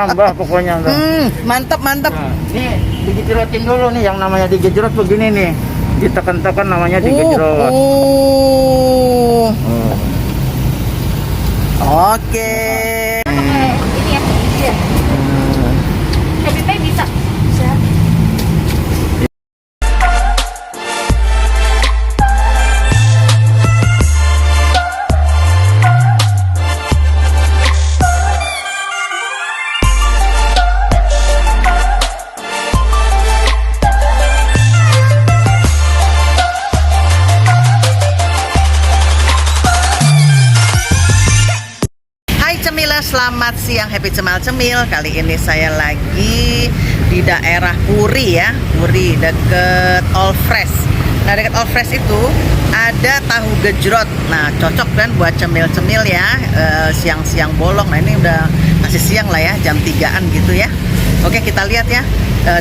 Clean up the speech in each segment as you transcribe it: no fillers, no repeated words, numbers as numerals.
merambah pokoknya. Mantap. Nah, ini digejrotin dulu nih, yang namanya digejrot begini nih. Ditekan-tekan namanya digejrot. Oke. Ini ya. Iya. Happy Pay bisa. Selamat siang, happy cemil-cemil. Kali ini saya lagi di daerah Puri ya, Puri deket All Fresh. Nah, deket All Fresh itu ada tahu gejrot. Nah, cocok kan buat cemil-cemil ya, siang-siang bolong. Nah, ini udah masih siang lah ya, jam 3-an gitu ya. Oke, kita lihat ya,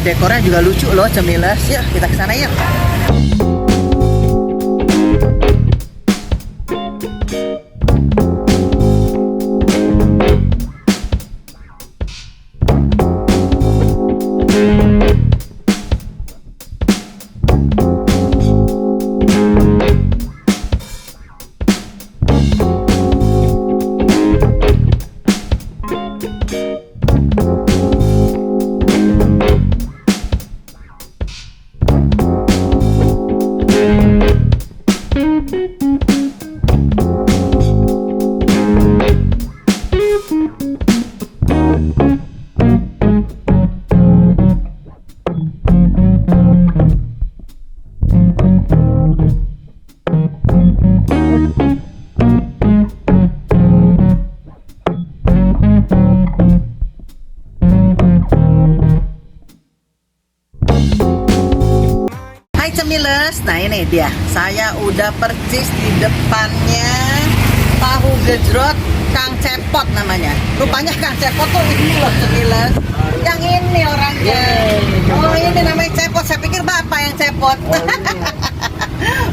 dekornya juga lucu loh cemilers. Yuk, kita kesana yuk. Cemilers, nah ini dia, saya udah percis di depannya tahu gejrot Kang Cepot namanya. Rupanya Kang Cepot tuh ini loh cemilers, yang ini orangnya. Oh ini namanya Cepot, saya pikir bapak yang Cepot.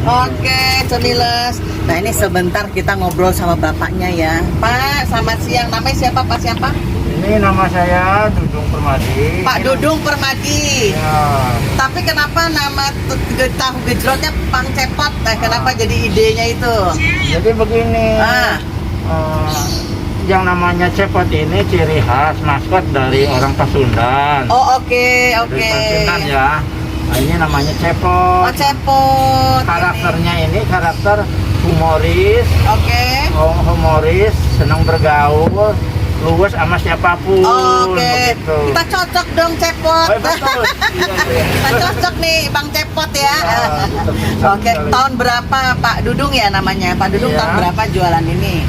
Oke cemilers, nah ini sebentar kita ngobrol sama bapaknya ya. Pak, selamat siang, namanya siapa Pak, siapa? Ini nama saya Dudung Permadi. Pak Dudung Permadi. Ya. Tapi kenapa nama tahu gejrotnya Kang Cepot? Kenapa jadi idenya itu? Jadi begini, yang namanya cepot ini ciri khas maskot dari orang Pasundan. Oh oke. Dari Pasundan ya. Nah, ini namanya cepot. Oh Cepot. Karakternya ini karakter humoris. Oke. Humoris, senang bergaul, luwes sama siapapun. Oke. Begitu. Kita cocok dong Cepot. Oh, betul. Iya. Kita cocok nih Bang Cepot ya. Ya, betul. Oke. Tahun berapa Pak Dudung ya namanya? Pak Dudung Iya. tahun berapa jualan ini?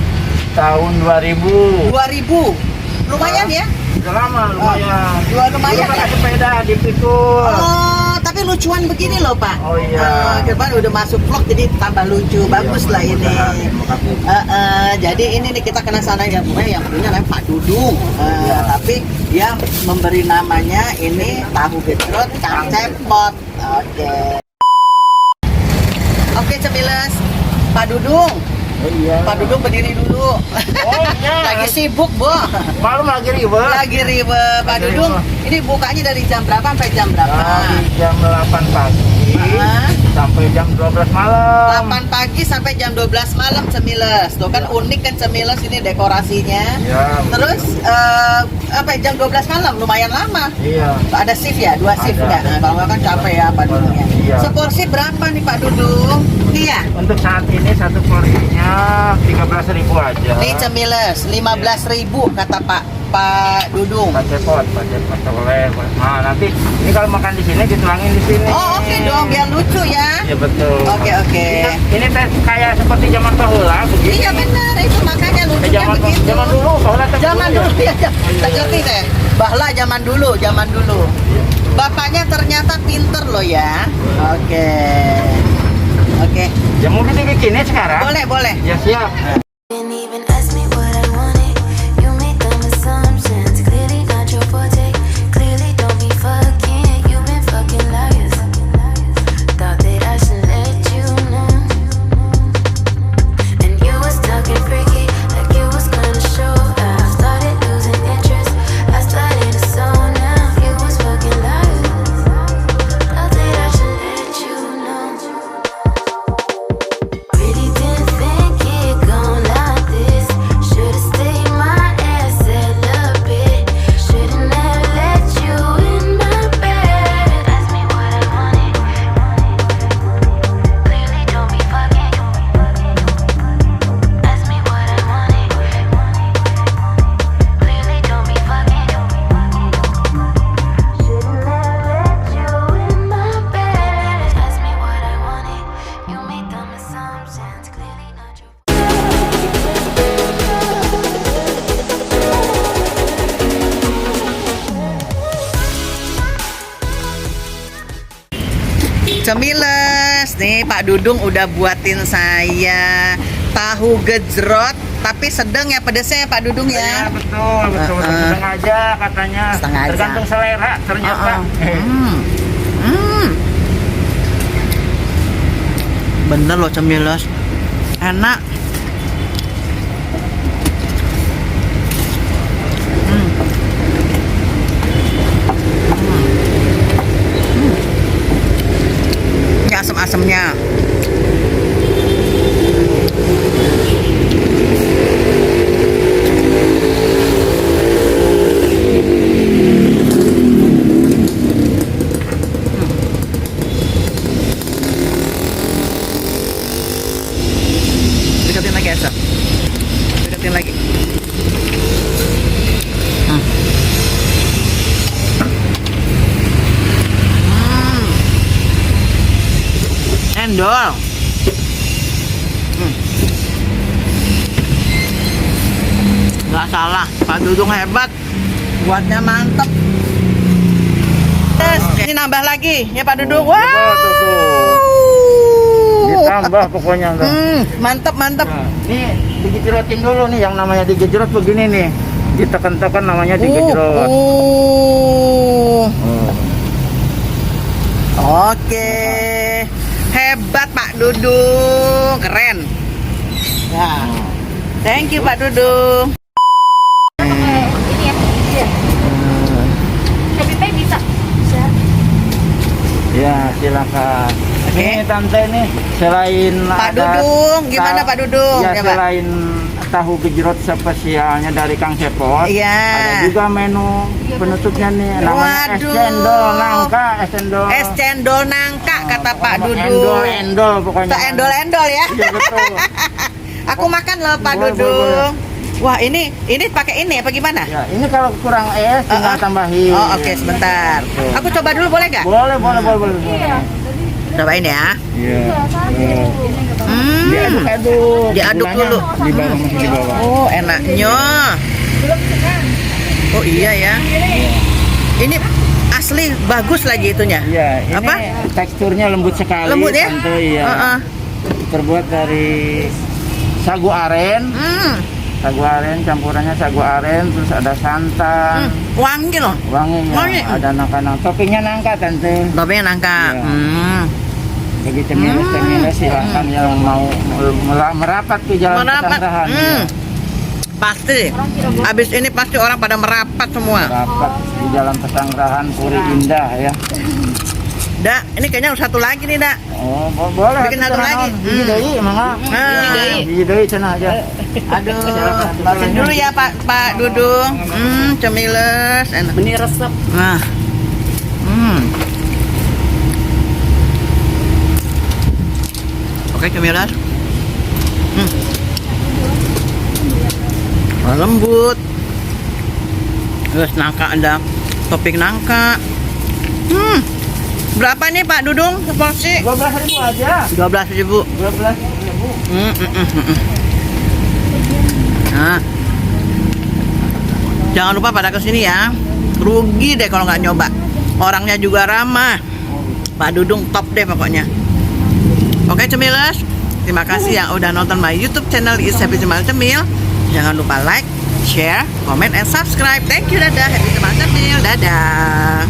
Tahun 2000. 2000. Lumayan ya? Udah lama, lumayan. Jual lumayan Dulu ya? pakai sepeda di pikul. Oh, tapi lucuan begini loh Pak. Oh iya. Depan udah masuk vlog jadi tambah lucu, bagus lah ini. Jadi ini nih kita kena sana yang punya namanya Pak Dudung. Tapi dia memberi namanya ini tahu gejrot Kang Cepot. Oke cemilers, Pak Dudung. Oh iya. Pak Dudung berdiri dulu. Oh iya. Lagi sibuk, Bo. Malam lagi ribet. Lagi ribet. Pak Dudung, ini bukanya dari jam berapa sampai jam berapa? Dari jam 8 pagi sampai jam 12 malam. 8 pagi sampai jam 12 malam cemilers. Tuh kan unik kan cemilers ini dekorasinya. Iya. Terus jam 12 malam lumayan lama. Iya. Ada shift ya? 2 shift Ada. enggak? Nah, kalau nggak kan capek ya Pak Dudung ya. Iya. Seporsi berapa nih Pak Dudung? Iya. Untuk saat ini satu porsinya 13.000 aja. Nih cemilers, 15.000 kata Pak Dudung. Pak Cepot boleh. Nah, nanti ini kalau makan di sini dituangin di sini. Oh oke dong, biar lucu ya. Iya betul. Oke. Ini teh kayak seperti zaman bahula begitu. Iya benar, itu makanya lucunya begitu. Zaman dulu bahula teh. Zaman dulu ya, ngerti deh. Bahla zaman dulu. Bapaknya ternyata pinter loh ya. Oke. Ya mungkin dibikinnya sekarang. Boleh. Ya siap. Didn't even ask me what I wanted. You made dumb assumptions. Clearly not your forte. Clearly don't be fucking. You've been fucking liars. Thought that I should let you know. And you was talking freaky, like you was gonna show. I started losing interest. I started Cemiles, nih Pak Dudung udah buatin saya tahu gejrot, tapi sedang ya pedesnya ya Pak Dudung Iya ya. betul, betul. Setengah aja katanya. Setengah aja. Tergantung selera ternyata. Bener loh Cemiles, enak. Ini asam-asamnya. Deketin lagi Asa. Deketin lagi. Endol. Nggak salah, Pak Dudung hebat. Buatnya mantep. Yes. Ini nambah lagi ya Pak Dudung. Oh, Wow. tuh. Ditambah pokoknya enggak. Mantep mantep. Nah, ini digejrotin dulu nih, yang namanya digejrot begini nih. Ditekan-tekan namanya digejrot. Oke, hebat Pak Dudung, keren. Ya, thank you Pak Dudung. Pakai ini ya. Iya. Shopee Pay bisa. Bisa. Ya, silakan. Oke. Ini tante nih, selain Pak ada Dudung, gimana Pak Dudung? Ya, Ya, Pak. selain tahu gejrot spesialnya dari Kang Cepot, Iya. ada juga menu penutupnya nih, namanya es Waduh. cendol nangka, es cendol. Es cendol nangka kata Pak Dudung. Endol pokoknya. Itu endol-endol ya. Iya betul. Aku makan loh Pak Boleh, Dudung. Wah, ini pakai ini apa gimana? Ya, ini kalau kurang es tinggal tambahin. Oh, oke, sebentar. Betul. Aku coba dulu boleh nggak? Boleh. Iya. Cobain ya. Iya. Diaduk Gulanya dulu. Di bawah, masih di bawah. Oh, enaknya. Oh iya ya. Ini asli bagus lagi itunya. Iya, ini Apa? teksturnya lembut sekali. Lembut ya? Tante, iya. Heeh. Terbuat dari sagu aren. Sagu aren, campurannya sagu aren, terus ada santan. Wangi loh. Wangi, ya. Wangi. Ada nangka-nangka. Toppingnya nangka, Tante. Babenya nangka. Iya. Bagi cemiles silahkan yang mau merapat ke jalan Merapat. Pesanggerahan. Ya. Pasti. Abis ini pasti orang pada merapat semua. Merapat di jalan Pesanggerahan Puri Indah ya. Dak, ini kayaknya satu lagi nih, Dak. Oh, boleh. Bikin satu lagi. Biji deui mangga. Biji deui cenah aja. Aduh, bawain dulu ya Pak Dudung. Cemiles enak. Ini resep. Nah. Oke, cemiles. Lembut. Terus nangka ada topping nangka. Berapa nih Pak Dudung seporsi? 12.000 aja. 12.000. 12.000. Nah, jangan lupa pada kesini ya. Rugi deh kalau nggak nyoba. Orangnya juga ramah. Pak Dudung top deh pokoknya. Oke Cemiles, terima kasih yang udah nonton my YouTube channel Is Happy Cemal Cemil. Jangan lupa like, share, comment, and subscribe. Thank you, dadah. Happy Cemal Cemil, dadah.